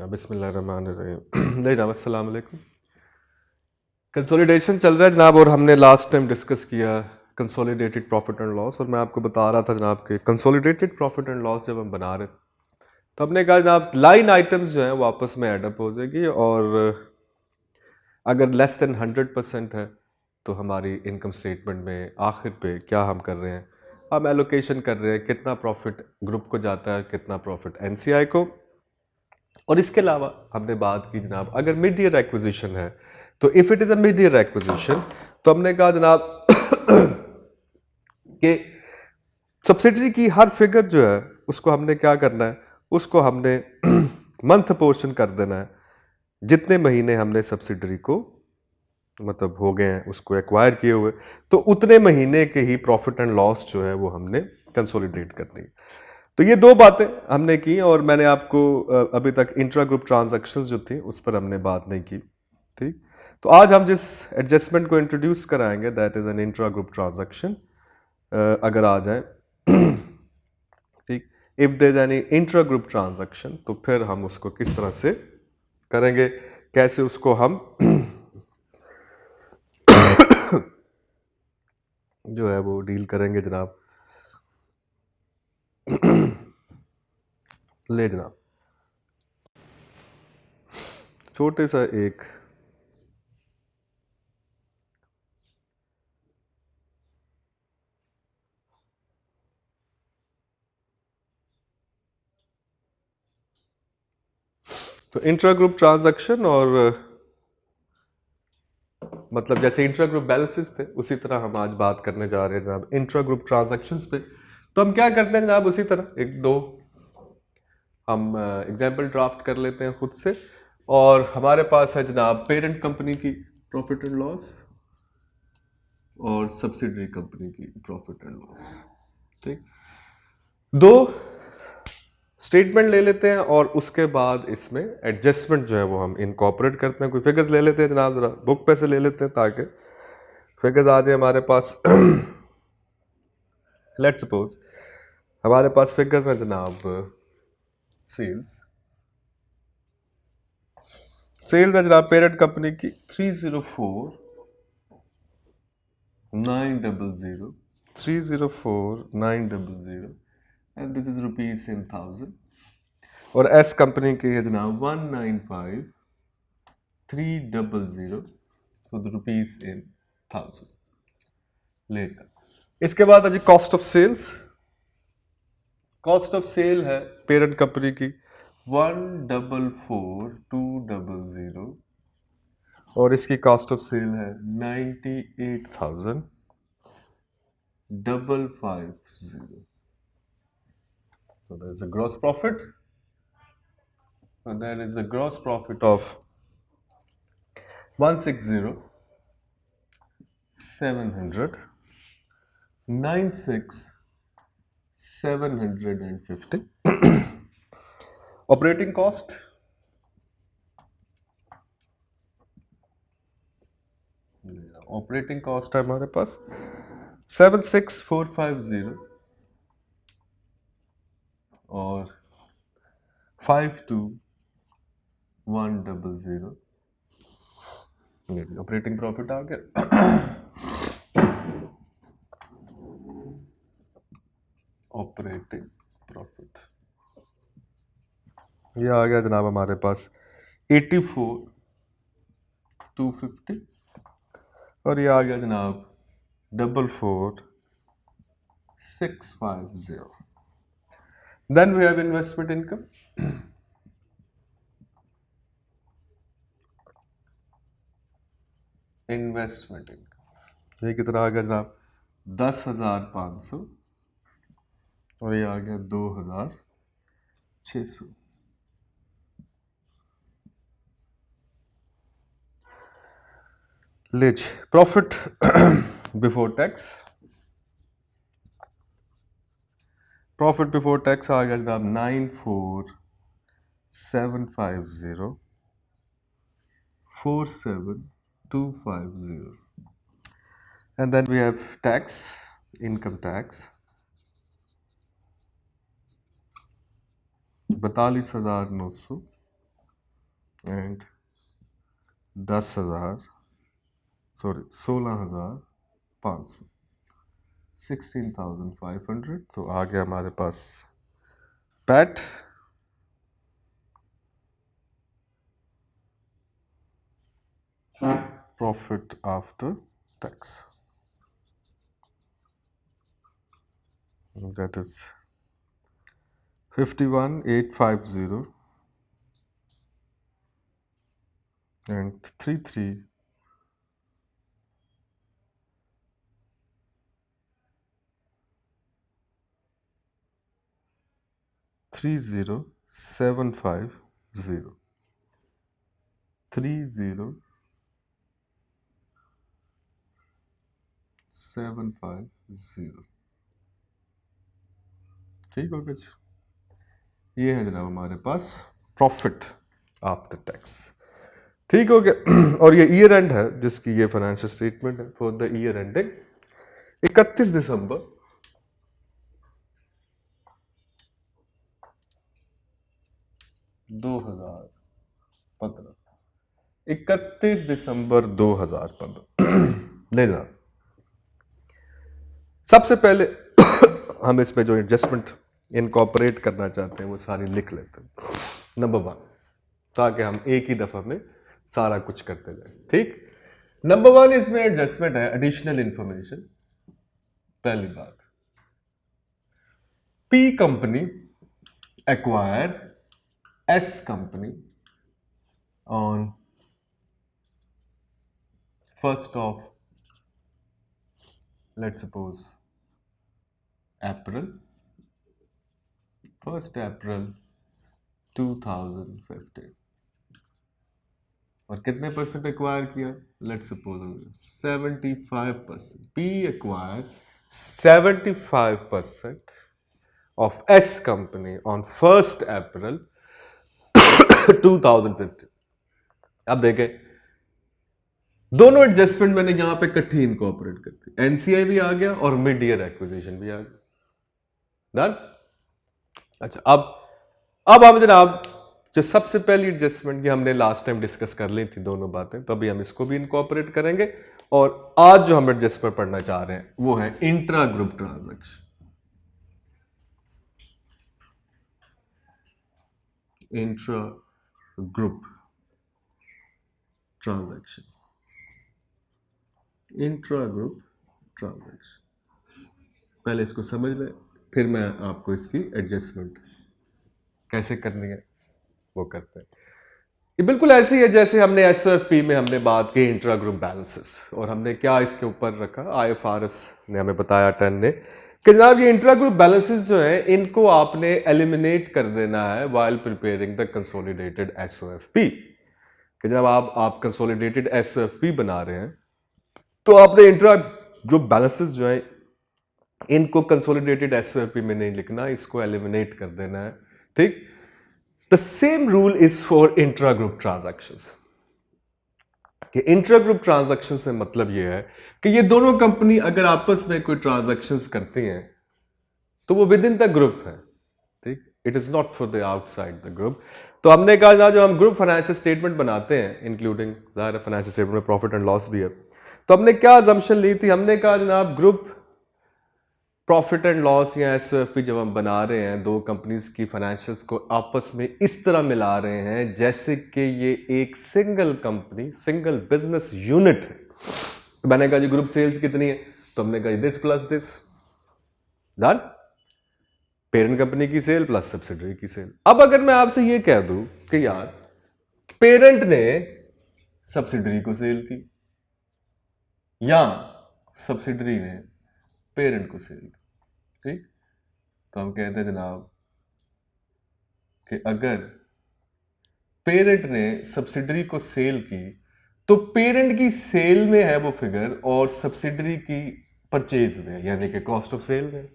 बिस्मिल्लाहिर्रहमानिर्रहीम। नहीं जनाब, अस्सलाम वालेकुम। कंसोलिडेशन चल रहा है जनाब, और हमने लास्ट टाइम डिस्कस किया कंसोलिडेटेड प्रॉफिट एंड लॉस, और मैं आपको बता रहा था जनाब कि कंसोलिडेटेड प्रॉफिट एंड लॉस जब हम बना रहे तो हमने कहा जनाब लाइन आइटम्स जो हैं वो आपस में एडअप हो जाएगी, और अगर लेस देन 100% है तो हमारी इनकम स्टेटमेंट में आखिर पे क्या हम कर रहे हैं, हम एलोकेशन कर रहे हैं कितना प्रॉफिट ग्रुप को जाता है, कितना प्रॉफिट एनसीआई को। और इसके अलावा हमने बात की जनाब अगर मिड ईयर एक्विजिशन है तो if it is a mid year acquisition तो हमने कहा जनाब कि सब्सिडरी की हर फिगर जो है उसको हमने क्या करना है, उसको हमने मंथ पोर्शन कर देना है। जितने महीने हमने सब्सिडरी को मतलब हो गए हैं उसको एक्वायर किए हुए, तो उतने महीने के ही प्रॉफिट एंड लॉस जो है वो हमने कंसोलिडेट करनी है। तो ये दो बातें हमने की, और मैंने आपको अभी तक इंट्रा ग्रुप ट्रांजैक्शंस जो थी उस पर हमने बात नहीं की। ठीक, तो आज हम जिस एडजस्टमेंट को इंट्रोड्यूस कराएंगे that is an intra group transaction. अगर आ जाए ठीक, if there any intra group transaction तो फिर हम उसको किस तरह से करेंगे, कैसे उसको हम जो है वो डील करेंगे जनाब। ले जनाब, छोटे सा एक तो इंट्रा ग्रुप ट्रांजैक्शन, और मतलब जैसे इंट्रा ग्रुप बैलेंसेस थे उसी तरह हम आज बात करने जा रहे हैं जनाब इंट्रा ग्रुप ट्रांजैक्शंस पे। तो हम क्या करते हैं जनाब, उसी तरह एक दो हम एग्जांपल ड्राफ्ट कर लेते हैं खुद से, और हमारे पास है जनाब पेरेंट कंपनी की प्रॉफिट एंड लॉस और सब्सिडरी कंपनी की प्रॉफिट एंड लॉस। ठीक, दो स्टेटमेंट ले लेते हैं और उसके बाद इसमें एडजस्टमेंट जो है वो हम इनकॉर्पोरेट करते हैं। कोई फिगर्स ले लेते हैं जनाब, जरा बुक पे से ले लेते हैं ताकि फिगर्स आ जाए हमारे पास। लेट सपोज हमारे पास फिगर्स हैं जनाब, सेल्स सेल्स है जनाब पेरेंट कंपनी की 304,900 304,900 and this is rupees in thousand, और एस कंपनी की है जनाब 195,300 for the rupees in thousand. ले जा, इसके बाद है जी cost of sales. Cost of sale है पेरेंट कंपनी की 144,200, और इसकी कॉस्ट ऑफ सेल है 98,550। So there is a gross profit. So there is a gross profit of 160,700, 96,750. Operating cost है हमारे पास 76,450 और 52,100। ऑपरेटिंग प्रॉफिट आ गया। ऑपरेटिंग प्रॉफिट ये आ गया जनाब हमारे पास 84,250, और ये आ गया जनाब 44,650। Then we have investment income. Investment income ये कितना आ गया जनाब 10,500, और ये आ गया 2,600। Less profit before tax. Profit before tax आ गया जनाब 94,750, 47,250, and then we have tax, income tax 42,900, and 10,000 sorry 16,500 16,500। तो आ गया हमारे पास PAT profit after tax, that is 51,850 and 30,750 30,750। ठीक हो गया जी? ये है जनाब हमारे पास प्रॉफिट आफ्टर टैक्स। ठीक हो गया। और ये ईयर एंड है जिसकी ये फाइनेंशियल स्टेटमेंट है फॉर द ईयर एंडिंग 31 दिसंबर 2015। 31 दिसंबर 2015। ले जनाब, सबसे पहले हम इसमें जो एडजस्टमेंट इनकॉर्पोरेट करना चाहते हैं वो सारी लिख लेते हैं। नंबर 1, ताकि हम एक ही दफा में सारा कुछ करते जाए। ठीक, नंबर 1 इसमें एडजस्टमेंट है एडिशनल इंफॉर्मेशन। पहली बात, P company acquire S company on 1st of let's suppose April 2015 और कितने परसेंट एक्वायर किया? Let's suppose 75%। P acquire 75% of S company on 1st April 2015। अब देखें, दोनों एडजस्टमेंट मैंने यहां पे इकट्ठी इनकॉर्पोरेट कर दी। एनसीआई भी आ गया और मिड ईयर एक्विजिशन भी आ गया। डन। अच्छा, अब हम जनाब जो सबसे पहली एडजस्टमेंट की हमने लास्ट टाइम डिस्कस कर ली थी दोनों बातें, तो अभी हम इसको भी इनकॉर्पोरेट करेंगे। और आज जो हम एडजस्टमेंट पढ़ना चाह रहे हैं वो है intra group transaction. Intra group transaction, intra group transaction. पहले इसको समझ लें, फिर मैं आपको इसकी एडजस्टमेंट कैसे करनी है वो करते हैं। ये बिल्कुल ऐसी है जैसे हमने एसओएफपी में हमने बात की इंट्रा ग्रुप बैलेंसेस, और हमने क्या इसके ऊपर रखा, आईएफआरएस ने हमें बताया 10 ने कि जनाब ये इंट्रा ग्रुप बैलेंसेस जो है इनको आपने एलिमिनेट कर देना है व्हाइल प्रिपेयरिंग द कंसोलिडेटेड एसओएफपी। कि जब आप कंसोलिडेटेड एसओएफपी बना रहे हैं तो आपने इंट्रा ग्रुप बैलेंसेस जो है इनको कंसोलिडेटेड एसओएफपी में नहीं लिखना, इसको एलिमिनेट कर देना है। ठीक, the same rule is for intra group transactions. कि इंट्रा ग्रुप ट्रांजैक्शन से मतलब यह है कि ये दोनों कंपनी अगर आपस में कोई ट्रांजैक्शंस करती हैं तो वो विद इन द ग्रुप है। ठीक, it is not for the outside the group. तो हमने कहा ना, जो हम ग्रुप फाइनेंशियल स्टेटमेंट बनाते हैं इंक्लूडिंग फाइनेंशियल स्टेटमेंट में प्रॉफिट एंड लॉस भी है, तो हमने क्या अजम्पशन ली थी? हमने कहा जनाब ग्रुप प्रॉफिट एंड लॉस या एसओएफपी जब हम बना रहे हैं दो कंपनीज की फाइनेंशियल्स को आपस में इस तरह मिला रहे हैं जैसे कि ये एक single company, single business unit है। तो मैंने कहा जी ग्रुप सेल्स कितनी है, तो हमने कहा this plus this, done. Parent company की सेल प्लस सब्सिडरी की सेल। अब अगर मैं आपसे ये कह दूं कि यार पेरेंट ने सब्सिडरी को सेल की या सब्सिडरी ने पेरेंट को सेल की, ठीक, तो हम कहते हैं जनाब कि अगर पेरेंट ने सब्सिडरी को सेल की तो पेरेंट की सेल में है वो फिगर और सब्सिडरी की परचेज में, यानी कि कॉस्ट ऑफ सेल में,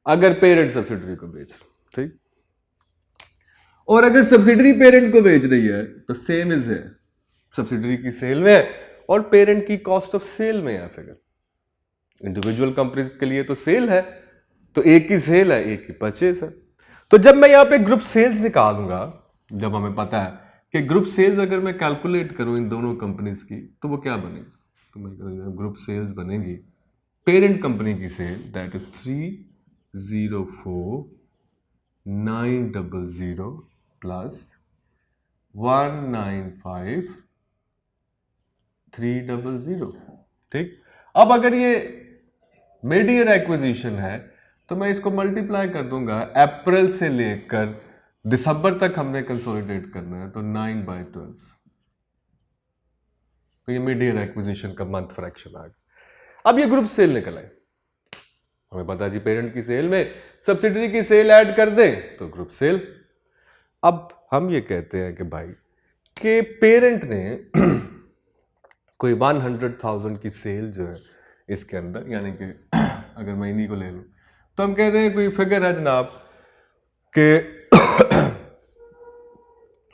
अगर पेरेंट सब्सिडरी को बेच, ठीक। और अगर सब्सिडरी पेरेंट को बेच रही है तो सेम इज है, सब्सिडरी की सेल में है और पेरेंट की कॉस्ट ऑफ सेल में है फिगर। इंडिविजुअल कंपनीज के लिए तो सेल है, तो एक की सेल है एक की परचेज है। तो जब मैं यहां पे ग्रुप सेल्स निकालूंगा, जब हमें पता है कि ग्रुप सेल्स अगर मैं कैलकुलेट करूं इन दोनों कंपनीज की तो वो क्या बनेगी, तो मैं ग्रुप सेल्स बनेगी पेरेंट कंपनी की सेल दैट इज 304,900 प्लस 195,300। ठीक, अब अगर ये मिड ईयर एक्विजिशन है तो मैं इसको मल्टीप्लाई कर दूंगा, अप्रैल से लेकर दिसंबर तक हमने कंसोलिडेट करना है, तो 9/12, तो ये मिड ईयर एक्विजिशन का मंथ फ्रैक्शन आ गया। अब ये ग्रुप सेल निकल आए, हमें पता है जी पेरेंट की सेल में सब्सिडरी की सेल ऐड कर दें तो ग्रुप सेल। अब हम ये कहते हैं कि भाई कि पेरेंट ने कोई 100,000 की सेल जो है इसके अंदर, यानी कि अगर मैं इन्हीं को ले लूं तो हम कहते हैं कोई फिगर है जनाब कि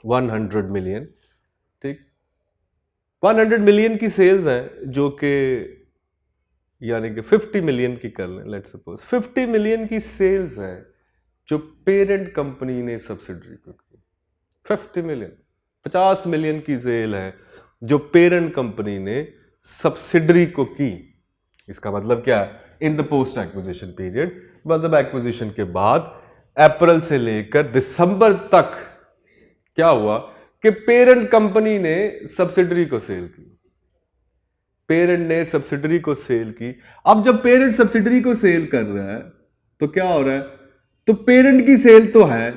100 मिलियन। ठीक, 100 मिलियन की सेल्स हैं जो कि यानी कि 50 मिलियन की कर लें, लेट्स सपोज 50 मिलियन की सेल्स हैं जो पेरेंट कंपनी ने सब्सिडरी को की। 50 मिलियन, 50 मिलियन की सेल है जो पेरेंट कंपनी ने सब्सिडरी को की। इसका मतलब क्या है, in the post acquisition period, मतलब एक्विजिशन के बाद अप्रैल से लेकर दिसंबर तक क्या हुआ कि पेरेंट कंपनी ने सब्सिडरी को सेल की, पेरेंट ने सब्सिडरी को सेल की। अब जब पेरेंट सब्सिडरी को सेल कर रहा है तो क्या हो रहा है, तो पेरेंट की सेल तो है,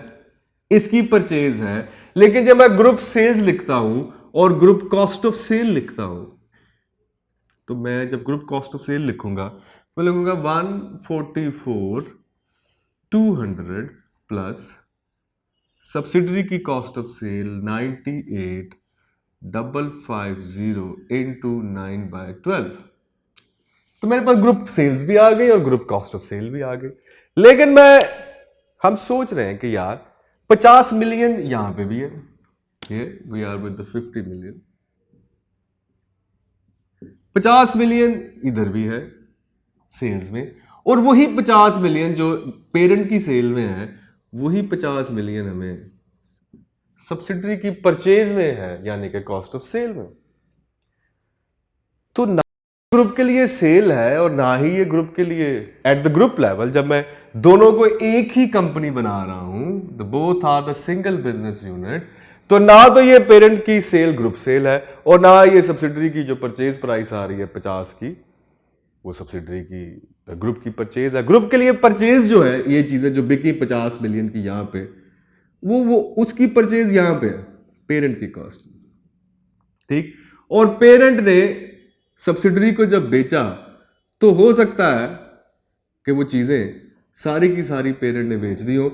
इसकी परचेज है, लेकिन जब मैं ग्रुप सेल्स लिखता हूं और ग्रुप कॉस्ट ऑफ सेल लिखता हूं, तो मैं जब ग्रुप कॉस्ट ऑफ सेल लिखूंगा मैं लिखूंगा 144,200 प्लस सब्सिडरी की कॉस्ट ऑफ सेल 98,550 इंटू 9/12। तो मेरे पास ग्रुप सेल्स भी आ गई और ग्रुप कॉस्ट ऑफ सेल भी आ गई। लेकिन हम सोच रहे हैं कि यार 50 मिलियन यहां पे भी है, ये we are with the 50 million, 50 million इधर भी है सेल्स में, और वही 50 मिलियन जो पेरेंट की सेल में है वही 50 मिलियन हमें सब्सिडरी की परचेज में है, यानी कि कॉस्ट ऑफ सेल में। तो ना ग्रुप के लिए सेल है और ना ही ये ग्रुप के लिए एट द ग्रुप लेवल, जब मैं दोनों को एक ही कंपनी बना रहा हूं, the both are the single business unit, तो ना तो ये पेरेंट की सेल ग्रुप सेल है और ना ये सब्सिडरी की जो परचेज प्राइस आ रही है 50 की, वो सब्सिडरी की ग्रुप की परचेज है। ग्रुप के लिए परचेज जो है, ये चीजें जो बिकी 50 मिलियन की यहां पे, वो उसकी परचेज यहां पे है पेरेंट की कॉस्ट। ठीक, और पेरेंट ने सब्सिडरी को जब बेचा तो हो सकता है कि वो चीजें सारी की सारी पेरेंट ने बेच दी हो,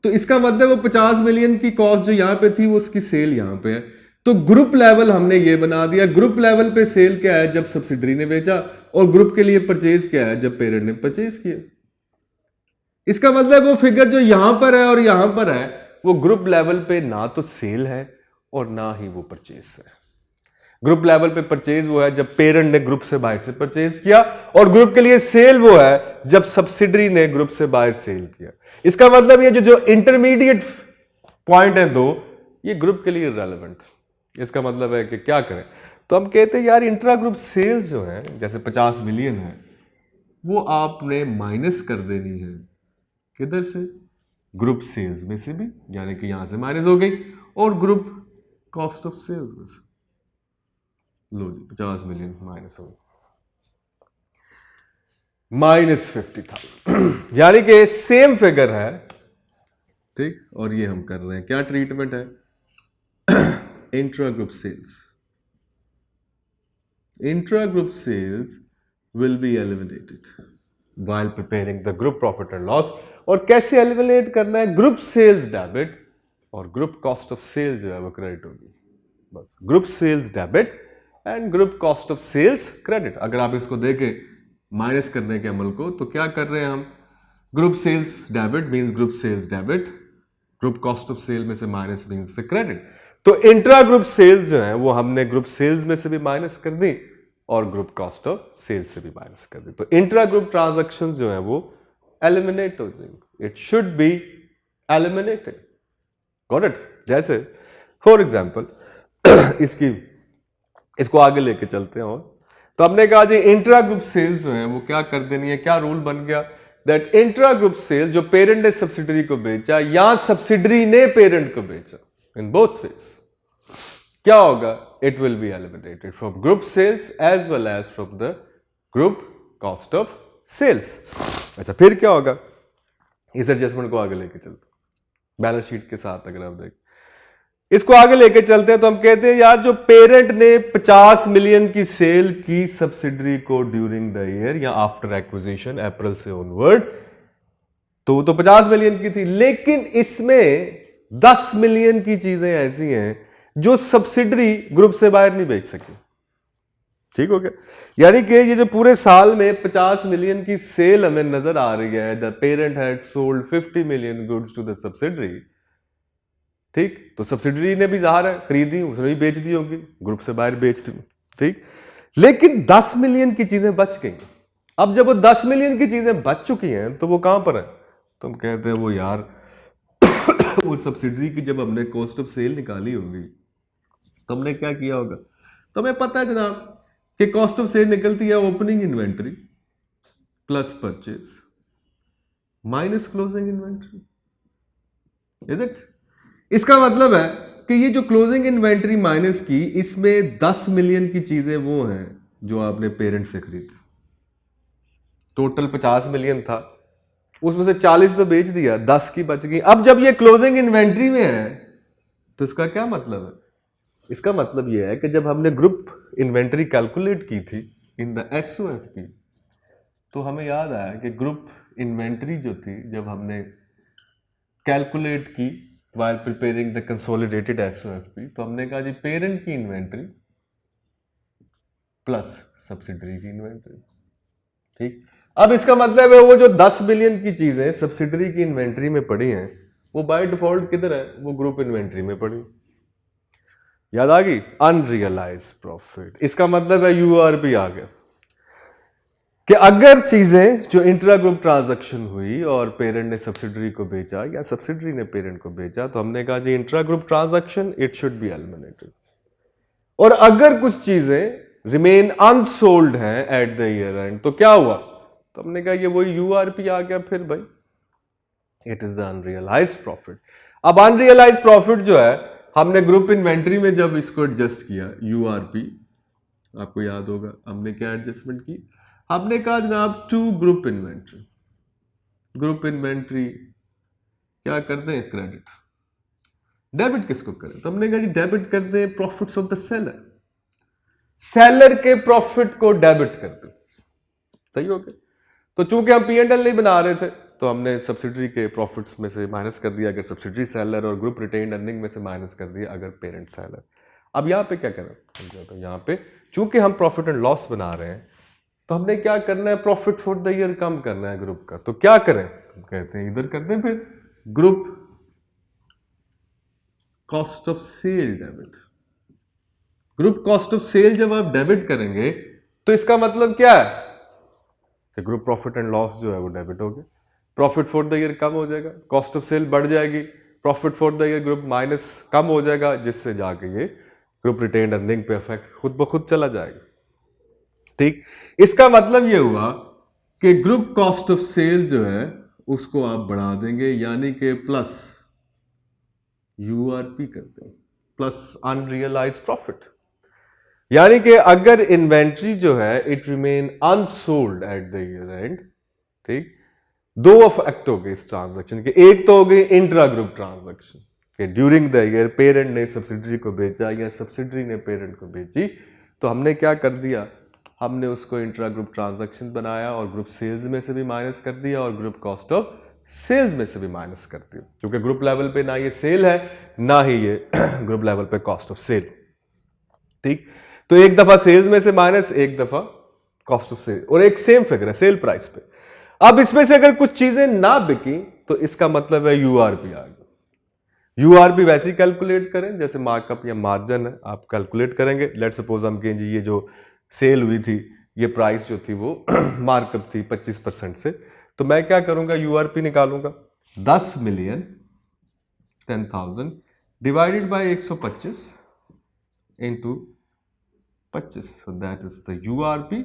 तो इसका मतलब वो 50 मिलियन की कॉस्ट जो यहां पे थी वो उसकी सेल यहां पे है। तो ग्रुप लेवल हमने ये बना दिया, ग्रुप लेवल पे सेल क्या है जब सब्सिडरी ने बेचा, और ग्रुप के लिए परचेज क्या है जब पेरेंट ने परचेज किया। इसका मतलब वो फिगर जो यहां पर है और यहां पर है वो ग्रुप लेवल पे ना तो सेल है और ना ही वो परचेज है। ग्रुप लेवल पे परचेज वो है जब पेरेंट ने ग्रुप से बाहर से परचेज किया, और ग्रुप के लिए सेल वो है जब सब्सिडरी ने ग्रुप से बाहर सेल किया। इसका मतलब ये जो इंटरमीडिएट पॉइंट है दो, ये ग्रुप के लिए रेलेवेंट। इसका मतलब है कि क्या करें, तो हम कहते हैं यार इंट्रा ग्रुप सेल्स जो है जैसे 50 मिलियन है वो आपने माइनस कर देनी है, किधर से, ग्रुप सेल्स में से भी, यानी कि यहां से माइनस हो गई, और ग्रुप कॉस्ट ऑफ सेल्स में से। लो जी 50 मिलियन माइनस हो गई, -50,000 यानी कि सेम फिगर है। ठीक, और ये हम कर रहे हैं क्या ट्रीटमेंट है, intra group sales. Intra group sales will be eliminated while preparing the group profit and loss। और कैसे एलिमिनेट करना है, ग्रुप सेल्स डेबिट और ग्रुप कॉस्ट ऑफ सेल जो है वो क्रेडिट होगी, बस group sales debit and group cost of sales credit. अगर आप इसको देखें माइनस करने के अमल को, तो क्या कर रहे हैं हम, group sales debit means group sales debit, group cost of sale में से माइनस मींस द क्रेडिट। तो इंट्रा ग्रुप सेल्स जो है वो हमने ग्रुप सेल्स में से भी माइनस कर दी और ग्रुप कॉस्ट ऑफ सेल्स से भी माइनस कर दी, तो इंट्रा ग्रुप ट्रांजैक्शन जो है वो एलिमिनेट हो जाएंगे, it should be eliminated. Got it. जैसे फॉर एग्जाम्पल इसको आगे लेके चलते हैं। और तो हमने कहा जी इंट्रा ग्रुप सेल्स जो है वो क्या कर देनी है, क्या रूल बन गया दैट इंट्रा ग्रुप सेल जो पेरेंट ने सब्सिडरी को बेचा या सब्सिडरी ने पेरेंट को बेचा, इन बोथ वेज क्या होगा, it will be eliminated from group sales as well as from the group cost of sales. अच्छा फिर क्या होगा, इस एडजस्टमेंट को आगे लेके चलते बैलेंस शीट के साथ। अगर आप देखें इसको आगे लेके चलते हैं तो हम कहते हैं यार जो पेरेंट ने 50 मिलियन की सेल की सब्सिडरी को ड्यूरिंग द ईयर या आफ्टर एक्विजिशन अप्रैल से ऑनवर्ड, तो वो तो 50 मिलियन की थी, लेकिन इसमें 10 मिलियन की चीजें ऐसी हैं जो सब्सिडरी ग्रुप से बाहर नहीं बेच सकी। ठीक हो गया, यानी कि ये जो पूरे साल में 50 मिलियन की सेल हमें नजर आ रही है, the parent had sold 50 million goods to the subsidiary. ठीक, तो सब्सिडरी ने भी ज़ाहिर है खरीदी, उसने भी बेच दी होगी, ग्रुप से बाहर बेच दी। ठीक, लेकिन 10 मिलियन की चीजें बच गई। अब जब वो 10 मिलियन की चीजें बच चुकी हैं तो वो कहां पर है, तो हम कहते हैं वो यार वो सब्सिडरी की जब हमने कॉस्ट ऑफ सेल निकाली होगी तो हमने क्या किया होगा, तो हमें पता है जनाब कि कॉस्ट ऑफ सेल निकलती है opening inventory plus purchase minus closing inventory, is it. इसका मतलब है कि ये जो क्लोजिंग इन्वेंट्री माइनस की, इसमें 10 मिलियन की चीजें वो हैं जो आपने पेरेंट से खरीदी। टोटल 50 मिलियन था, उसमें से 40 तो बेच दिया, 10 की बच गई। अब जब ये क्लोजिंग इन्वेंट्री में है तो इसका क्या मतलब है, इसका मतलब यह है कि जब हमने ग्रुप इन्वेंट्री कैलकुलेट की थी इन द एसओएफपी, तो हमें याद आया कि ग्रुप इन्वेंट्री जो थी जब हमने कैलकुलेट की while preparing the consolidated SOFP, तो हमने कहा जी पेरेंट की इन्वेंट्री प्लस सब्सिडरी की इन्वेंट्री। ठीक, अब इसका मतलब है वो जो 10 बिलियन की चीजें सब्सिडरी की इन्वेंट्री में पड़ी हैं वो बाय डिफॉल्ट किधर है, वो ग्रुप इन्वेंट्री में पड़ी। याद आ गई, अनरियलाइज प्रॉफिट। इसका मतलब है यूआरपी आ गया कि अगर चीजें जो इंट्रा ग्रुप ट्रांजैक्शन हुई और पेरेंट ने सब्सिडरी को बेचा या सब्सिडरी ने पेरेंट को बेचा, तो हमने कहा जी intra group transaction it should be eliminated. और अगर कुछ चीजें रिमेन अनसोल्ड हैं एट द ईयर एंड, तो क्या हुआ, तो हमने कहा ये वही यूआरपी आ गया फिर भाई, it is the unrealised profit. अब अनरियलाइज्ड प्रॉफिट जो है हमने ग्रुप इन्वेंट्री में जब इसको एडजस्ट किया यूआरपी, आपको याद होगा हमने क्या एडजस्टमेंट की, हमने कहा जनाब to group inventory, group inventory क्या करते हैं, क्रेडिट। डेबिट किसको करें, तो हमने कहा जी डेबिट करते हैं profits of the seller, seller के प्रॉफिट को डेबिट करते। सही हो गया, तो चूंकि हम पी&एल नहीं बना रहे थे तो हमने सब्सिडरी के प्रॉफिट्स में से माइनस कर दिया अगर सब्सिडरी सेलर, और ग्रुप रिटेन्ड अर्निंग में से माइनस कर दिया अगर पेरेंट सेलर। अब यहां पे क्या करें, तो यहां पे चूंकि हम प्रॉफिट एंड लॉस बना रहे हैं तो हमने क्या करना है, प्रॉफिट फॉर द ईयर कम करना है ग्रुप का। तो क्या करें, हम कहते हैं इधर करते हैं फिर group cost of sale debit. Group cost of sale जब आप डेबिट करेंगे तो इसका मतलब क्या है कि ग्रुप प्रॉफिट एंड लॉस जो है वो डेबिट हो गया, प्रॉफिट फॉर द ईयर कम हो जाएगा, कॉस्ट ऑफ सेल बढ़ जाएगी, profit for the year group minus कम हो जाएगा, जिससे जाके ये ग्रुप रिटेन्ड अर्निंग पे इफेक्ट खुद ब खुद चला जाएगा। ठीक, इसका मतलब ये हुआ कि ग्रुप कॉस्ट ऑफ सेल जो है उसको आप बढ़ा देंगे, यानी कि प्लस यूआरपी करते हैं प्लस अनरियलाइज्ड प्रॉफिट। यानी कि अगर इन्वेंट्री जो है it remain unsold eight the year and, ठीक, दो इफेक्ट हो गए इस ट्रांजैक्शन के। एक तो हो गई इंट्रा ग्रुप ट्रांजैक्शन कि ड्यूरिंग द ईयर पेरेंट ने सब्सिडरी को बेचा या सब्सिडरी ने पेरेंट को बेची, तो हमने क्या कर दिया, हमने उसको इंट्रा ग्रुप ट्रांजैक्शन बनाया और ग्रुप सेल्स में से भी माइनस कर दिया और ग्रुप कॉस्ट ऑफ सेल्स में से भी माइनस कर दिया, क्योंकि ग्रुप लेवल पे ना ये सेल है ना ही ये ग्रुप लेवल पे कॉस्ट ऑफ सेल। ठीक, तो एक दफा सेल्स में से माइनस, एक दफा कॉस्ट ऑफ सेल, और एक सेम फिगर है सेल प्राइस पे। अब इसमें से अगर कुछ चीजें ना बिकी तो इसका मतलब है यूआरपी आ गया। यूआरपी वैसे ही कैलकुलेट करें जैसे मार्कअप या मार्जिन है, आप कैलकुलेट करेंगे। लेट सपोज हम कहें जी ये जो सेल हुई थी ये प्राइस जो थी वो मार्कअप थी 25% से, तो मैं क्या करूंगा, यूआरपी निकालूंगा 10 million 10,000 divided by 125 into 25, so that is the URP.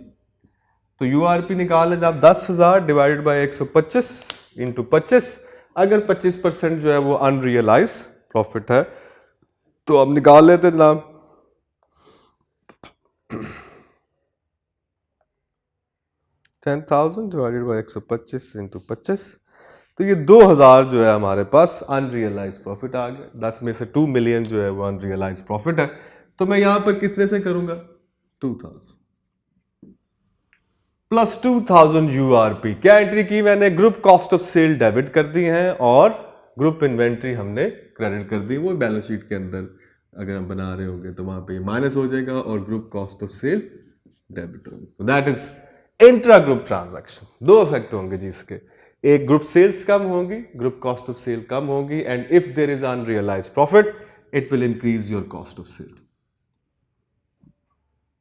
तो यूआरपी निकाल लें आप 10,000 डिवाइडेड बाय 125 इंटू 25। अगर 25% जो है वो अनरियलाइज प्रॉफिट है तो हम निकाल लेते हैं जनाब 10,000 डिवाइडेड बाय 125 इंटू 25। तो ये 2,000 जो है हमारे पास अनरियलाइज प्रॉफिट आ गया। 10 में से 2 मिलियन जो है वो अनरियलाइज प्रॉफिट है। तो मैं यहां पर कितने से करूंगा 2,000 प्लस 2,000 यूआरपी। क्या एंट्री की मैंने? Group cost of sale debit कर दी है और ग्रुप इन्वेंट्री हमने क्रेडिट कर दी। वो बैलेंस शीट के अंदर अगर हम बना रहे होंगे तो वहां पे माइनस हो जाएगा और group cost of sale debit होगी। That is intra group transaction. दो इफेक्ट होंगे जी इसके, एक ग्रुप सेल्स कम होगी, ग्रुप कॉस्ट ऑफ सेल कम होगी, and if there is unrealise profit it will increase your cost of sale.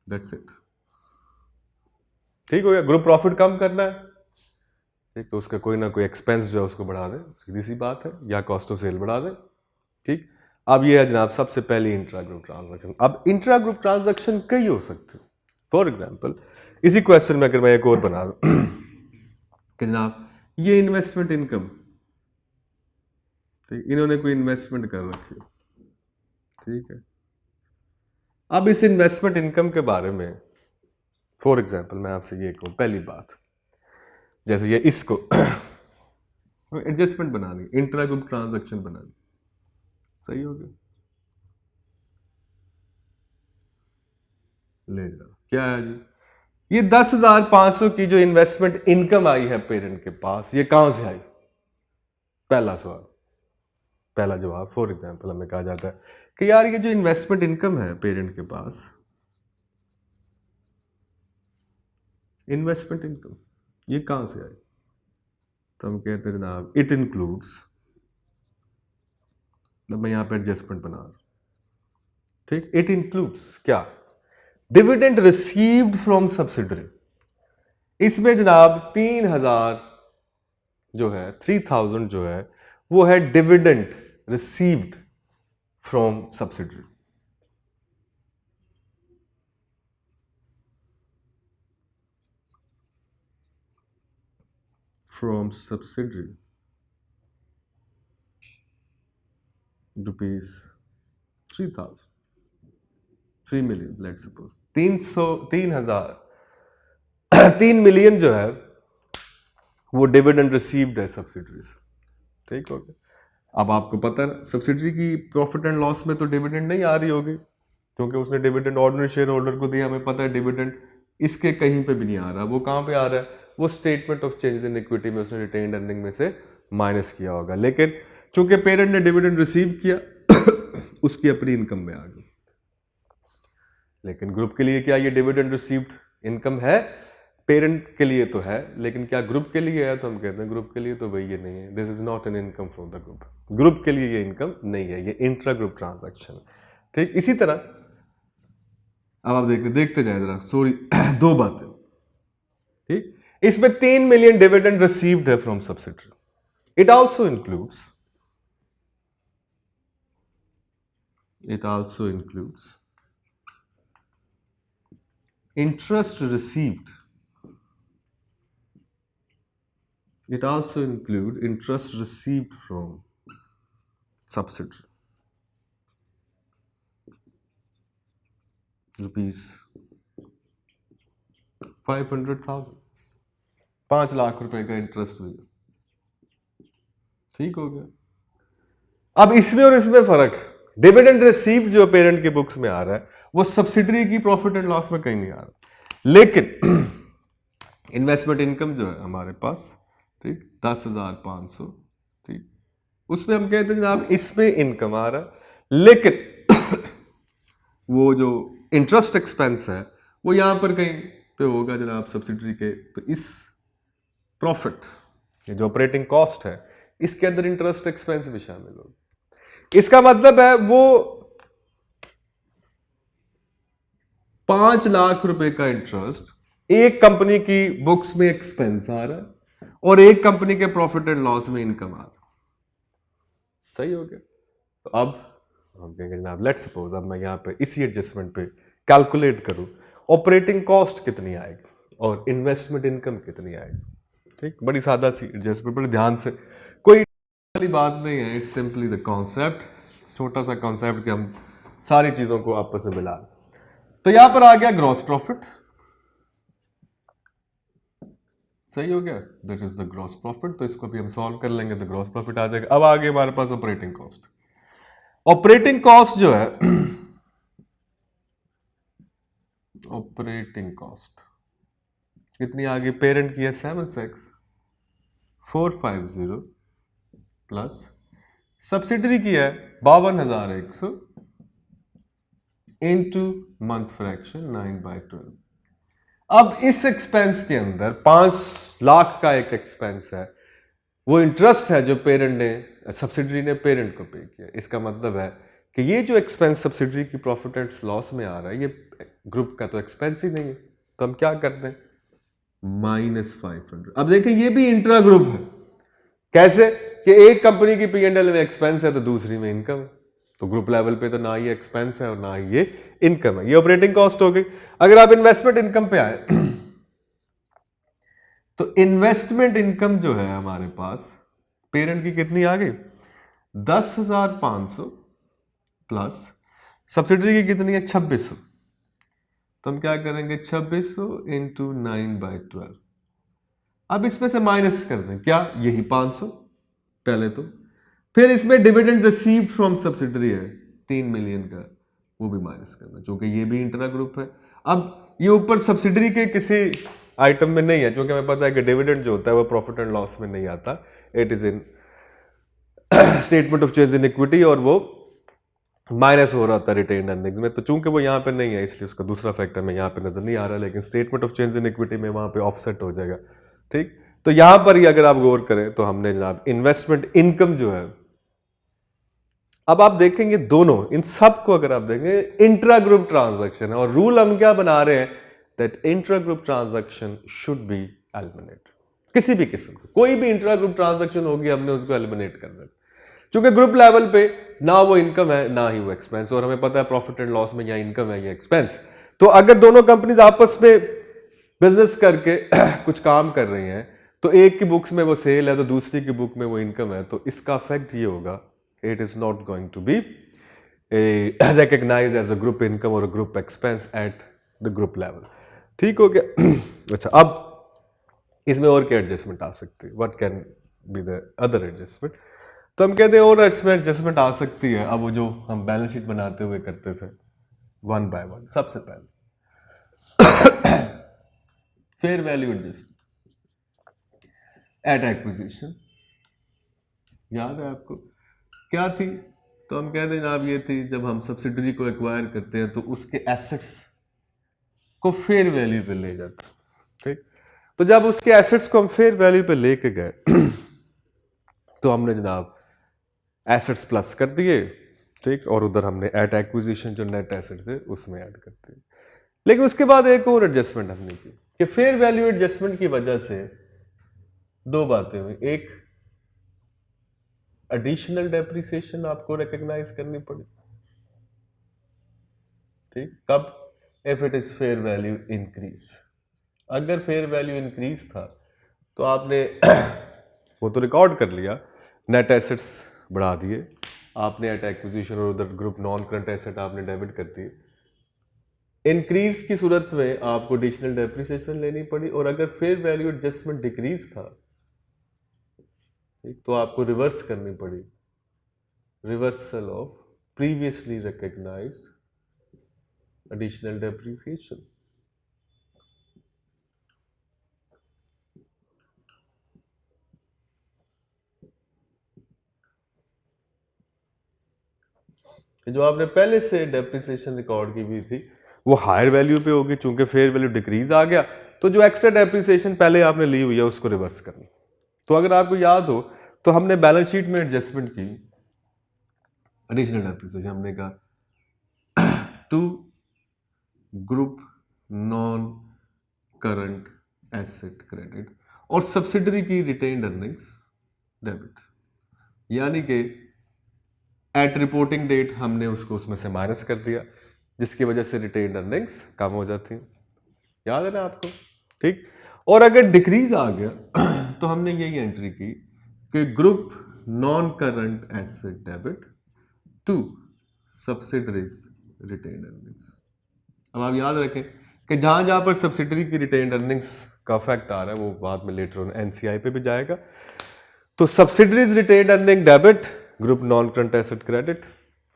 That's it. ठीक हो गया। ग्रुप प्रॉफिट कम करना है, ठीक, तो उसका कोई ना कोई एक्सपेंस जो है उसको बढ़ा दें, सीधी सी बात है, या कॉस्ट ऑफ सेल बढ़ा दें। ठीक। अब ये है जनाब सबसे पहली इंट्रा ग्रुप ट्रांजैक्शन। अब इंट्रा ग्रुप ट्रांजैक्शन कई हो सकते हैं। फॉर एग्जांपल इसी क्वेश्चन में अगर मैं एक और बना दूं कि जनाब ये इन्वेस्टमेंट इनकम, ठीक, इन्होंने कोई इन्वेस्टमेंट कर रखी है, ठीक है। अब इस इन्वेस्टमेंट इनकम के बारे में फॉर एग्जांपल मैं आपसे ये कहूं, पहली बात, जैसे ये इसको एडजस्टमेंट बनानी, इंट्रा ग्रुप ट्रांजैक्शन बनानी, सही हो गया। ले जाओ, क्या है जी? ये 10,500 की जो इन्वेस्टमेंट इनकम आई है पेरेंट के पास, ये कहां से आई? पहला सवाल, पहला जवाब। फॉर एग्जांपल हमें कहा जाता है कि यार ये जो इन्वेस्टमेंट इनकम है पेरेंट के पास, इन्वेस्टमेंट इनकम ये कहां से आई? तो हम कहते हैं जनाब इट इंक्लूड्स, मैं यहां पे एडजस्टमेंट बना रहा हूं, ठीक, इट इंक्लूड्स क्या? Dividend received from subsidiary. इसमें जनाब 3,000 जो है, 3,000 जो है वो है dividend received from subsidiary. From subsidiary rupees 3,000, 3 million, let suppose 3 million जो है वो डिविडेंड रिसीव्ड है सब्सिडरी से, ठीक हो गया। अब आपको पता है सब्सिडरी की प्रॉफिट एंड लॉस में तो डिविडेंड नहीं आ रही होगी, क्योंकि उसने डिविडेंड ऑर्डिनरी शेयर होल्डर को दिया। हमें पता है डिविडेंड इसके कहीं पे भी नहीं आ रहा। वो कहां पे आ रहा है? वो statement of change in equity में उसने रिटेन्ड अर्निंग में से माइनस किया होगा। लेकिन चूंकि पेरेंट ने डिविडेंड रिसीव किया उसकी अपनी इनकम में आ गई। लेकिन ग्रुप के लिए क्या ये डिविडेंड रिसीव्ड इनकम है? पेरेंट के लिए तो है, लेकिन क्या ग्रुप के लिए है? तो हम कहते हैं ग्रुप के लिए तो भाई ये नहीं है, this is not an income from the group. Group के लिए ये इनकम नहीं है, ये इंट्रा ग्रुप ट्रांजैक्शन। ठीक, इसी तरह अब आप देखते जाए जरा, सॉरी दो बातें, ठीक। इसमें 3 मिलियन डिविडेंड रिसीव्ड है from subsidiary. It also includes interest received. It also include interest received from subsidiary, rupees 500,000, 5 lakh रुपए का इंटरेस्ट हुई, ठीक हो गया। अब इसमें और इसमें फर्क, डिविडेंड रिसीव्ड जो पेरेंट के बुक्स में आ रहा है वो सब्सिडरी की प्रॉफिट एंड लॉस में कहीं नहीं आ रहा। लेकिन इन्वेस्टमेंट इनकम जो है हमारे पास, ठीक, 10,500, ठीक, उसमें हम कहते हैं जनाब इसमें इनकम आ रहा है, लेकिन वो जो इंटरेस्ट एक्सपेंस है वो यहां पर कहीं पे होगा जनाब सब्सिडरी के। तो इस प्रॉफिट जो ऑपरेटिंग कॉस्ट है इसके अंदर इंटरेस्ट एक्सपेंस भी शामिल होगा। इसका मतलब है वो 5 लाख रुपए का इंटरेस्ट एक कंपनी की बुक्स में एक्सपेंस आ रहा है और एक कंपनी के प्रॉफिट एंड लॉस में इनकम आ रहा है, सही हो गया। तो अब हम कहेंगे जनाब लेट्स सपोज अब मैं यहाँ पे इसी एडजस्टमेंट पे कैलकुलेट करूँ ऑपरेटिंग कॉस्ट कितनी आएगी और इन्वेस्टमेंट इनकम कितनी आएगी। ठीक, बड़ी सादा सी एडजस्टमेंट, बड़े ध्यान से, कोई वाली बात नहीं है, इट्स सिंपली द कॉन्सेप्ट, छोटा सा कॉन्सेप्ट कि हम सारी चीजों को आपस में मिला। तो यहां पर आ गया ग्रॉस प्रॉफिट, सही हो गया, that is the gross profit. तो इसको भी हम सॉल्व कर लेंगे तो ग्रॉस प्रॉफिट आ जाएगा। अब आ गया हमारे पास ऑपरेटिंग कॉस्ट। ऑपरेटिंग कॉस्ट जो है ऑपरेटिंग कॉस्ट कितनी आ गई, पेरेंट की है 76450 प्लस सब्सिडरी की है 52,100 इंटू मंथ फ्रैक्शन 9/12। अब इस एक्सपेंस के अंदर 5 लाख का एक एक्सपेंस है, वो इंटरेस्ट है जो पेरेंट ने सब्सिडरी ने पेरेंट को पे किया। इसका मतलब है कि ये जो एक्सपेंस सब्सिडरी की प्रॉफिट एंड लॉस में आ रहा है ये ग्रुप का तो एक्सपेंस ही नहीं है, तो हम क्या करते हैं -500। अब देखिए ये भी इंट्रा ग्रुप है, कैसे कि एक कंपनी की P&L में एक्सपेंस है तो दूसरी में इनकम है, तो ग्रुप लेवल पे तो ना ही एक्सपेंस है और ना ही ये इनकम है, ये ऑपरेटिंग कॉस्ट हो गई। अगर आप इन्वेस्टमेंट इनकम पे आए तो इन्वेस्टमेंट इनकम जो है हमारे पास पेरेंट की कितनी आ गई 10,500 प्लस सब्सिडरी की कितनी है 2600। तो हम क्या करेंगे 2600 इंटू 9/12। अब इसमें से माइनस कर दें क्या, यही 500 पहले तो, फिर इसमें डिविडेंड रिसीव्ड फ्रॉम सब्सिडरी है 3 मिलियन का, वो भी माइनस करना क्योंकि ये भी इंटरा ग्रुप है। अब ये ऊपर सब्सिडरी के किसी आइटम में नहीं है, क्योंकि हमें पता है कि डिविडेंड जो होता है वो प्रॉफिट एंड लॉस में नहीं आता, it is in statement of change in equity और वो माइनस हो रहा था रिटेन अर्निंग्स में। तो चूंकि वो यहाँ पे नहीं है इसलिए उसका दूसरा फैक्टर में यहाँ पे नजर नहीं आ रहा, लेकिन statement of change in equity में वहां पे ऑफसेट हो जाएगा। ठीक, तो यहां पर ही अगर आप गौर करें तो हमने जनाब इन्वेस्टमेंट इनकम जो है, अब आप देखेंगे दोनों इन सब को अगर आप देखेंगे इंट्रा ग्रुप ट्रांजैक्शन है, और रूल हम क्या बना रहे हैं that intra group transaction should be eliminate. किसी भी किस्म का कोई भी इंट्रा ग्रुप ट्रांजैक्शन होगी हमने उसको एलिमिनेट करना है, क्योंकि ग्रुप लेवल पे ना वो इनकम है ना ही वो एक्सपेंस, और हमें पता है प्रॉफिट एंड लॉस में या इनकम है या एक्सपेंस। तो अगर दोनों कंपनीज आपस में बिजनेस करके कुछ काम कर रही हैं तो एक की बुक्स में वो सेल है तो दूसरी की बुक में वो इनकम है, तो इसका इफेक्ट ये होगा it is not going to be recognised as a group income और group expense at the group level. ठीक हो गया। अच्छा, अब इसमें और क्या एडजस्टमेंट आ सकती है, what can be the other adjustment. तो हम कहते हैं और इसमें एडजस्टमेंट आ सकती है। अब वो जो हम बैलेंस शीट बनाते हुए करते थे 1 by 1, सबसे पहले fair value adjustment at acquisition, याद है आपको क्या थी? तो हम कहते हैं जनाब ये थी जब हम सब्सिडरी को एक्वायर करते हैं तो उसके एसेट्स को फेयर वैल्यू पे ले जाते हैं। ठीक, तो जब उसके एसेट्स को हम फेयर वैल्यू पे लेके गए तो हमने जनाब एसेट्स प्लस कर दिए, ठीक, और उधर हमने एट एक्विजिशन जो नेट एसेट थे उसमें ऐड कर दिए। लेकिन उसके बाद एक और एडजस्टमेंट हमने की कि फेयर वैल्यू एडजस्टमेंट की वजह से दो बातें हुई, एक एडिशनल डेप्रिसिएशन आपको रिकॉग्नाइज करनी पड़ी। ठीक, कब? If it is fair value increase. अगर फेयर वैल्यू इंक्रीज था तो आपने वो तो रिकॉर्ड कर लिया, नेट एसेट्स बढ़ा दिए आपने एट एक्विजिशन, और उधर ग्रुप नॉन करंट एसेट आपने डेबिट कर दिए। इंक्रीज की सूरत में आपको एडिशनल डेप्रिसिएशन लेनी पड़ी, और अगर फेयर वैल्यू एडजस्टमेंट डिक्रीज था तो आपको रिवर्स करनी पड़ी, reversal of previously recognised additional depreciation. जो आपने पहले से डेप्रिसिएशन रिकॉर्ड की हुई थी वो हायर वैल्यू पे होगी, चूंकि फेयर वैल्यू डिक्रीज आ गया तो जो एक्स्ट्रा डेप्रिसिएशन पहले आपने ली हुई है उसको रिवर्स करनी। तो अगर आपको याद हो तो हमने बैलेंस शीट में एडजस्टमेंट की एडिशनल डेप्रिसिएशन, हमने कहा to group non current asset credit और सब्सिडरी की रिटेन्ड अर्निंग्स डेबिट, यानी कि एट रिपोर्टिंग डेट हमने उसको उसमें से माइनस कर दिया, जिसकी वजह से रिटेन्ड अर्निंग्स कम हो जाती हैं। याद है ना आपको? ठीक। और अगर डिक्रीज आ गया तो हमने यही एंट्री की कि group non current asset debit to subsidiary's retained earnings. अब आप याद रखें कि जहां जहां पर सब्सिडरी की रिटेन्ड अर्निंग्स का इफेक्ट आ रहा है वो बाद में लेटर ऑन एनसीआई पे भी जाएगा। तो subsidiaries retained earning debit, group non current asset credit,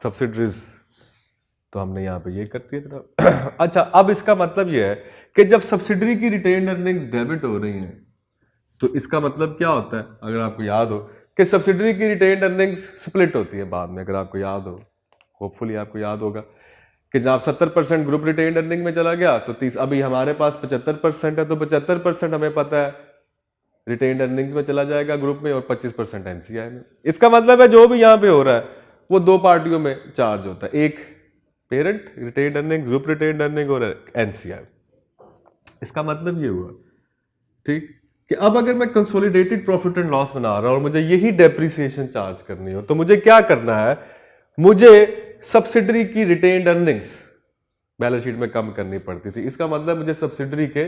subsidiaries तो हमने यहां पे ये कर दिया जनाब। अच्छा, अब इसका मतलब ये है कि जब सब्सिडरी की रिटेन्ड अर्निंग्स डेबिट हो रही हैं तो इसका मतलब क्या होता है? अगर आपको याद हो कि सब्सिडरी की रिटेन्ड अर्निंग्स स्प्लिट होती है बाद में, अगर आपको याद हो, होपफुली आपको याद होगा कि जब 70% ग्रुप रिटेन्ड अर्निंग में चला गया तो 30, अभी हमारे पास 75% है, तो 75% हमें पता है रिटेन्ड अर्निंग्स में चला जाएगा ग्रुप में, और 25% एनसीआई में। इसका मतलब है जो भी यहां पे हो रहा है वो दो पार्टियों में चार्ज होता है, एक parent retained earnings, group retained earning, और एनसीआई। इसका मतलब ये हुआ, ठीक, कि अब अगर मैं कंसोलिडेटेड प्रॉफिट एंड लॉस बना रहा हूं और मुझे यही डेप्रिसिएशन चार्ज करनी हो तो मुझे क्या करना है? मुझे सब्सिडरी की रिटेन्ड अर्निंग्स बैलेंस शीट में कम करनी पड़ती थी। इसका मतलब मुझे सब्सिडरी के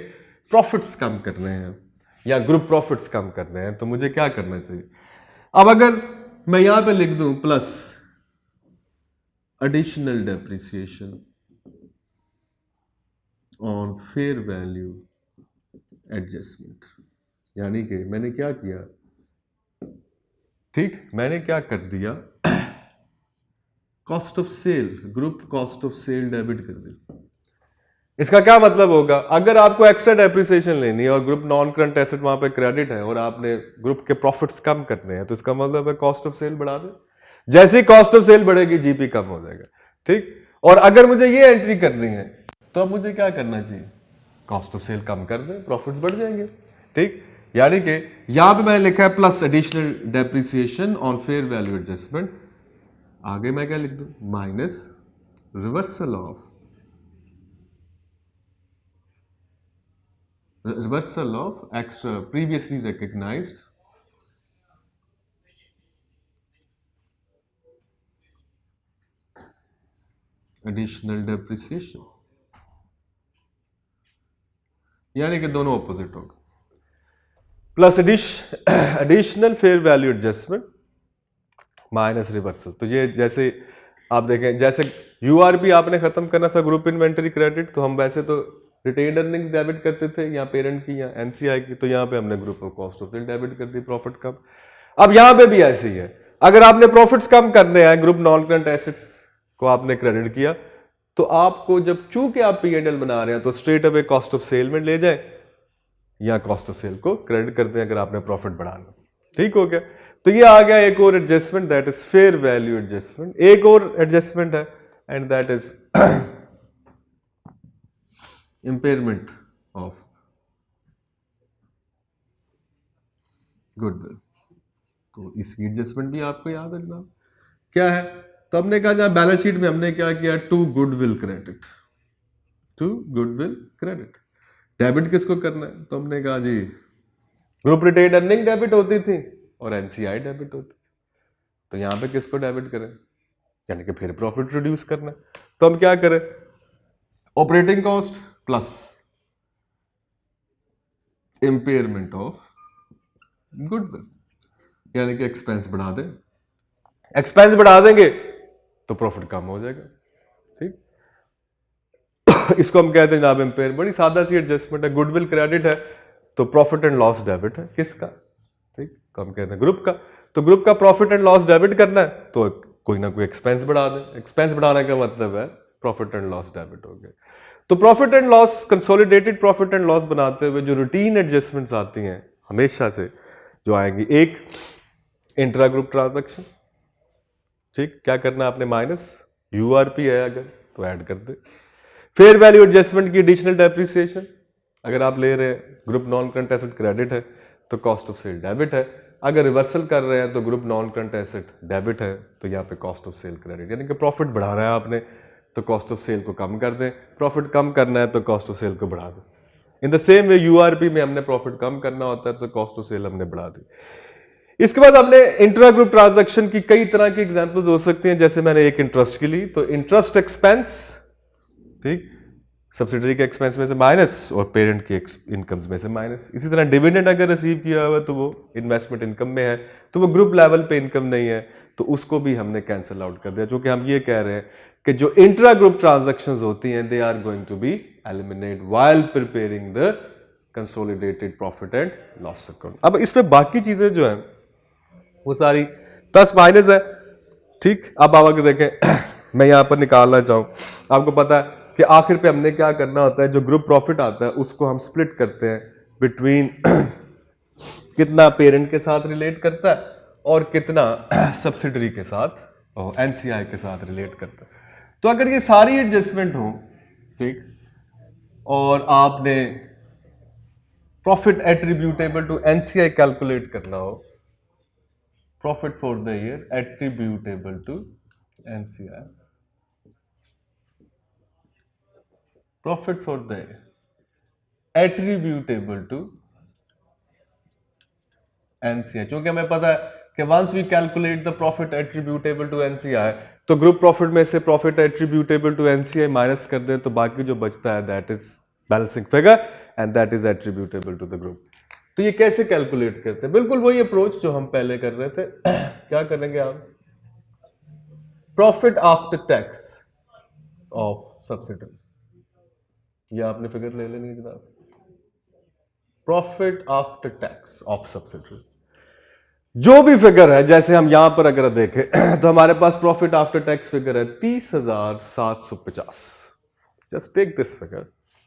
प्रॉफिट्स कम करने हैं या ग्रुप प्रॉफिट्स कम करने हैं, तो मुझे क्या करना चाहिए? अब अगर मैं यहां पे लिख दूं plus additional depreciation on fair value adjustment, यानी कि मैंने क्या किया, ठीक, मैंने क्या कर दिया, cost of sale, group cost of sale debit कर दी। इसका क्या मतलब होगा? अगर आपको एक्स्ट्रा डेप्रिसिएशन लेनी है और ग्रुप नॉन करंट एसेट वहां पे क्रेडिट है और आपने ग्रुप के प्रॉफिट्स कम करने हैं, तो इसका मतलब है कॉस्ट ऑफ सेल बढ़ा दे। जैसे ही कॉस्ट ऑफ सेल बढ़ेगी जीपी कम हो जाएगा, ठीक। और अगर मुझे ये एंट्री करनी है तो अब मुझे क्या करना चाहिए? कॉस्ट ऑफ सेल कम कर दें, प्रॉफिट बढ़ जाएंगे, ठीक। यानी कि यहां पे मैंने लिखा है plus additional depreciation on fair value adjustment, आगे मैं क्या लिख दूं? Minus reversal of extra previously recognised additional depreciation, यानी कि दोनों ऑपोजिट होगा, plus additional fair value adjustment minus reversal. तो ये जैसे आप देखें, जैसे यूआरपी आपने खत्म करना था ग्रुप इन्वेंटरी क्रेडिट, तो हम वैसे तो रिटेन्ड अर्निंग्स डेबिट करते थे या पेरेंट की या एनसीआई की, तो यहां पे हमने group of cost of sale debit कर दी, प्रॉफिट कम। अब यहां पे भी ऐसे ही है, अगर आपने प्रॉफिट्स कम करने हैं, ग्रुप नॉन करंट एसेट्स को आपने क्रेडिट किया, तो आपको जब चूंकि आप पीएनएल बना रहे हैं तो straight away cost of sale में ले जाए या कॉस्ट ऑफ सेल को क्रेडिट कर दें अगर आपने प्रॉफिट बढ़ाना, ठीक हो गया। तो ये आ गया एक और adjustment, that is fair value adjustment. एक और एडजस्टमेंट है and that is impairment of goodwill. तो इसकी एडजस्टमेंट भी आपको याद है जनाब, क्या है? तो हमने कहा जहां बैलेंस शीट में हमने क्या किया, to goodwill credit, to goodwill credit. Debit किसको करना है? तो हमने कहा जी ग्रुप रिटेन्ड अर्निंग डेबिट होती थी और एनसीआई डेबिट होती थी, तो यहां पे किसको डेबिट करें? यानी कि फिर प्रॉफिट रिड्यूस करना है। तो हम क्या करें? Operating cost plus impairment of goodwill, यानी कि एक्सपेंस बढ़ा दें। एक्सपेंस बढ़ा देंगे तो प्रॉफिट कम हो जाएगा, ठीक। इसको हम कहते हैं जनाब इम्पेयर। बड़ी सादा सी एडजस्टमेंट है। गुडविल क्रेडिट है तो प्रॉफिट एंड लॉस डेबिट है, किसका? ठीक, तो हम कहते हैं ग्रुप का। तो ग्रुप का प्रॉफिट एंड लॉस डेबिट करना है तो कोई ना कोई एक्सपेंस बढ़ा दें। एक्सपेंस बढ़ाने का मतलब है प्रॉफिट एंड लॉस डेबिट हो गए। तो profit and loss, consolidated profit and loss बनाते हुए जो रूटीन एडजस्टमेंट्स आती हैं हमेशा से जो आएंगी, एक इंट्रा ग्रुप ट्रांजैक्शन, ठीक, क्या करना है आपने? माइनस यूआरपी है अगर तो ऐड कर दे। फेयर वैल्यू एडजस्टमेंट की एडिशनल डेप्रिसिएशन, अगर आप ले रहे हैं group non current asset credit है तो कॉस्ट ऑफ सेल डेबिट है, अगर रिवर्सल कर रहे हैं तो group non current asset debit है, तो यहाँ पे कॉस्ट ऑफ सेल क्रेडिट, यानी कि प्रॉफिट बढ़ा रहा है आपने तो कॉस्ट ऑफ सेल को कम कर दें, प्रॉफिट कम करना है तो कॉस्ट ऑफ सेल को बढ़ा दें। In the same way URP में हमने प्रॉफिट कम करना होता है तो कॉस्ट ऑफ सेल हमने बढ़ा दी। इसके बाद हमने इंट्रा ग्रुप ट्रांजैक्शन की कई तरह की एग्जांपल्स हो सकती हैं, जैसे मैंने एक इंटरेस्ट की ली, तो इंटरेस्ट एक्सपेंस, ठीक, सब्सिडरी के एक्सपेंस में से माइनस और पेरेंट के इनकम्स में से माइनस। इसी तरह डिविडेंड अगर रिसीव किया हुआ तो वो इन्वेस्टमेंट इनकम में है, तो वो ग्रुप लेवल पे इनकम नहीं है, तो उसको भी हमने कैंसिल आउट कर दिया। क्योंकि हम ये कह रहे हैं कि जो इंट्रा ग्रुप ट्रांजैक्शंस होती हैं they are going to be eliminate while preparing the consolidated profit and loss account. अब इसमें बाकी चीजें जो है वो सारी प्लस माइनस है, ठीक। अब आप अगर देखें मैं यहां पर निकालना चाहूं, आपको पता है कि आखिर पे हमने क्या करना होता है, जो ग्रुप प्रॉफिट आता है उसको हम स्प्लिट करते हैं बिटवीन कितना पेरेंट के साथ रिलेट करता है और कितना सब्सिडरी के साथ और एनसीआई के साथ रिलेट करता है। तो अगर ये सारी एडजस्टमेंट हो, ठीक, और आपने profit attributable to NCI calculate करना हो, profit for the year attributable to NCI, profit for the attributable to NCI, क्योंकि हमें पता है कि once we calculate the profit attributable to NCI, तो ग्रुप प्रॉफिट में से profit attributable to NCI minus कर दें तो बाकी जो बचता है that is balancing figure and that is attributable to the group. तो ये कैसे कैलकुलेट करते हैं? बिल्कुल वही अप्रोच जो हम पहले कर रहे थे। क्या करेंगे आप? Profit after tax of subsidiary, ये आपने फिगर ले लेनी है जनाब, profit after tax of subsidiary. जो भी फिगर है, जैसे हम यहां पर अगर देखें तो हमारे पास प्रॉफिट आफ्टर टैक्स फिगर है 30,750। Just take this figure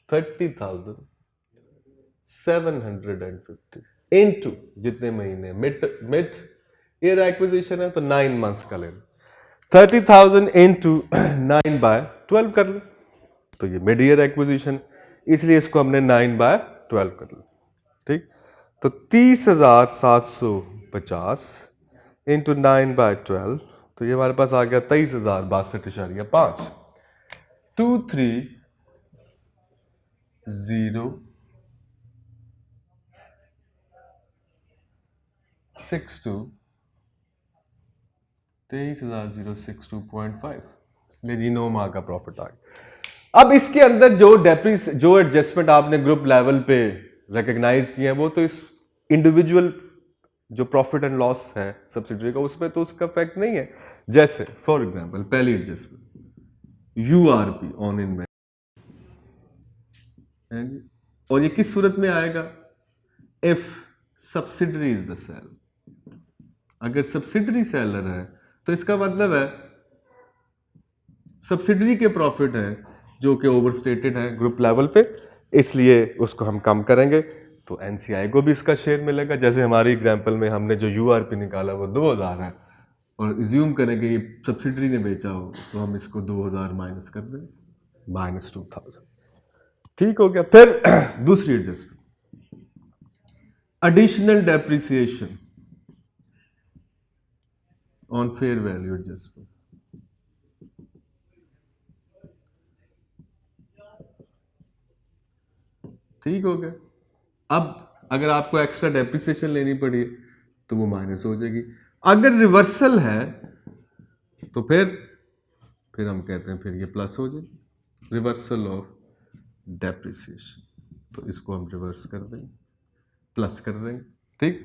30,750 into जितने महीने मिड ईयर एक्विजिशन है तो 9 मंथ्स का ले लो, 30,000 इनटू 9/12 कर लो, तो ये मिड ईयर एक्विजिशन, इसलिए इसको हमने 9/12 कर लो, ठीक। तो 30,750 इंटू 9/12, तो ये हमारे पास आ गया 23,062.5, 23,062 23,062.5, जी 9 माह का प्रॉफिट आ गया। अब इसके अंदर जो एडजस्टमेंट आपने ग्रुप लेवल पे रिकॉग्नाइज किया है वो तो इस इंडिविजुअल जो प्रॉफिट एंड लॉस है सब्सिडरी का उसमें तो उसका इफेक्ट नहीं है। जैसे फॉर एग्जांपल पहली एडजस्टमेंट यूआरपी ऑन इन्वेस्टमेंट, और ये किस सूरत में आएगा? If subsidiary is the sale, अगर सब्सिडरी सेलर है तो इसका मतलब है सब्सिडरी के प्रॉफिट है जो कि ओवरस्टेटेड है ग्रुप लेवल पे, इसलिए उसको हम कम करेंगे तो एनसीआई को भी इसका शेयर मिलेगा। जैसे हमारी एग्जांपल में हमने जो यूआरपी निकाला वो 2000 है और इज्यूम करेंगे ये सब्सिडरी ने बेचा हो तो हम इसको 2000 माइनस कर दें, -2000, ठीक हो गया। फिर दूसरी adjustment, additional depreciation on fair value adjustment, ठीक हो गया। अब अगर आपको एक्स्ट्रा डेप्रिसिएशन लेनी पड़ी तो वो माइनस हो जाएगी। अगर रिवर्सल है तो फिर हम कहते हैं फिर ये प्लस हो जाए, रिवर्सल ऑफ डेप्रिसिएशन, तो इसको हम रिवर्स कर देंगे, प्लस कर देंगे, ठीक।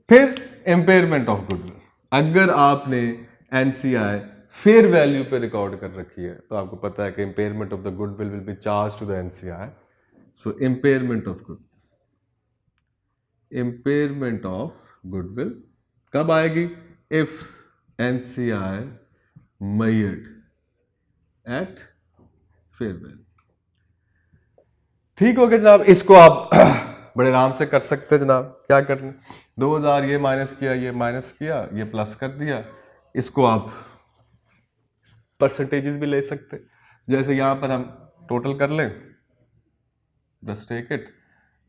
फिर इम्पेयरमेंट ऑफ गुडविल, अगर आपने एनसीआई फेयर वैल्यू पे रिकॉर्ड कर रखी है तो आपको पता है कि impairment of the goodwill will be charge to the NCI, so impairment of goodwill, impairment of goodwill कब आएगी? If NCI measured at fair value, ठीक हो गया जनाब। इसको आप बड़े आराम से कर सकते हैं जनाब। क्या करना, 2000 ये माइनस किया, ये माइनस किया, ये प्लस कर दिया, इसको आप परसेंटेजेस भी ले सकते हैं। जैसे यहां पर हम टोटल कर लें, जस्ट टेक इट,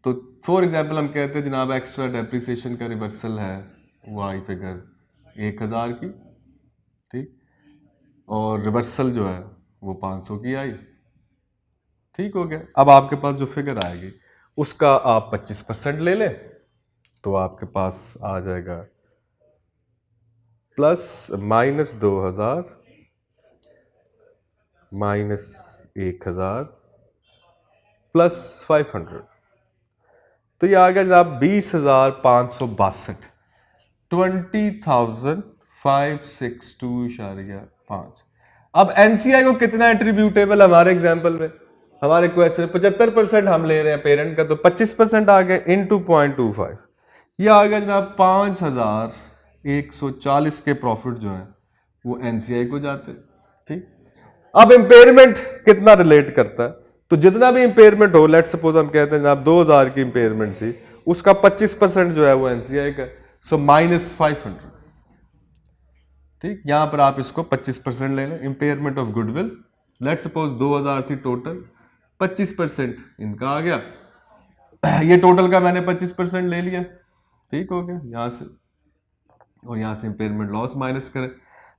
तो फॉर एग्जांपल हम कहते हैं जनाब एक्स्ट्रा डेप्रिसिएशन का रिवर्सल है वो आई फिगर 1000 की, ठीक, और रिवर्सल जो है वो 500 की आई, ठीक हो गया। अब आपके पास जो फिगर आएगी उसका आप 25% ले लें तो आपके पास आ जाएगा प्लस माइनस 2000 माइनस 1000 प्लस 500, तो ये आ गया जनाब 20,562, 20,562.5। अब एनसीआई को कितना एट्रीब्यूटेबल, हमारे एग्जांपल में, हमारे क्वेश्चन 75% हम ले रहे हैं पेरेंट का, तो 25% आ गया इनटू 0.25, ये आ गया जनाब 5,140 के प्रॉफिट जो है वो एनसीआई को जाते हैं। ठीक, अब इंपेयरमेंट कितना रिलेट करता है, तो जितना भी इंपेयरमेंट हो, लेट सपोज हम कहते हैं जनाब 2000 की इंपेयरमेंट थी, उसका 25% जो है वो एनसीआई का, सो माइनस 500। ठीक, यहां पर आप इसको 25% ले लें, impairment of goodwill, let suppose 2000 थी टोटल, 25% इनका आ गया, ये टोटल का मैंने 25% ले लिया। ठीक हो गया, यहां से और यहां से इंपेयरमेंट लॉस माइनस करें,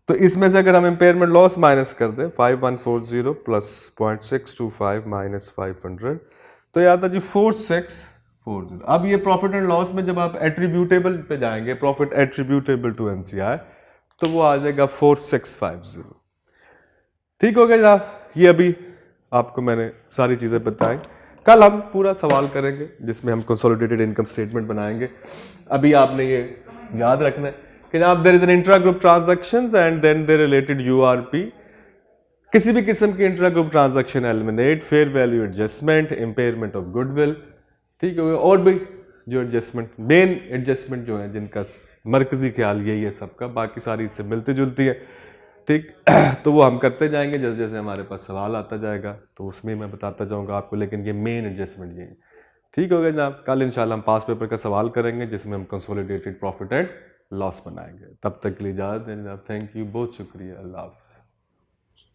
तो इसमें से अगर हम इंपेयरमेंट लॉस माइनस कर दें 5140 प्लस 0.625 माइनस 500, तो ये आता जी 4640। अब ये प्रॉफिट एंड लॉस में जब आप एट्रीब्यूटेबल पे जाएंगे, प्रॉफिट एट्रीब्यूटेबल टू एनसीआई, तो वो आ जाएगा 4650। ठीक हो गया जनाब, ये अभी आपको मैंने सारी चीजें बताई। कल हम पूरा सवाल करेंगे जिसमें हम कंसोलिडेटेड इनकम स्टेटमेंट बनाएंगे। अभी आपने ये याद रखना है कि जनाब there is an intra group transactions and then their related URP, किसी भी किस्म की intra group transaction eliminate, fair value adjustment, impairment of goodwill. ठीक हो गया, और भी जो एडजस्टमेंट, मेन एडजस्टमेंट जो है जिनका मरकजी ख्याल यही है सबका, बाकी सारी इससे मिलती जुलती है। ठीक, तो वो हम करते जाएंगे जैसे जैसे हमारे पास सवाल आता जाएगा, तो उसमें मैं बताता जाऊंगा आपको, लेकिन ये मेन एडजस्टमेंट ये है। ठीक हो गया जनाब, कल इंशाल्लाह हम पास पेपर का सवाल करेंगे जिसमें हम कंसोलिडेटेड प्रॉफिट एंड लॉस बनाएंगे। तब तक के लिए इजाजत दें जनाब, थैंक यू, बहुत शुक्रिया, अल्लाह हाफ़िज़।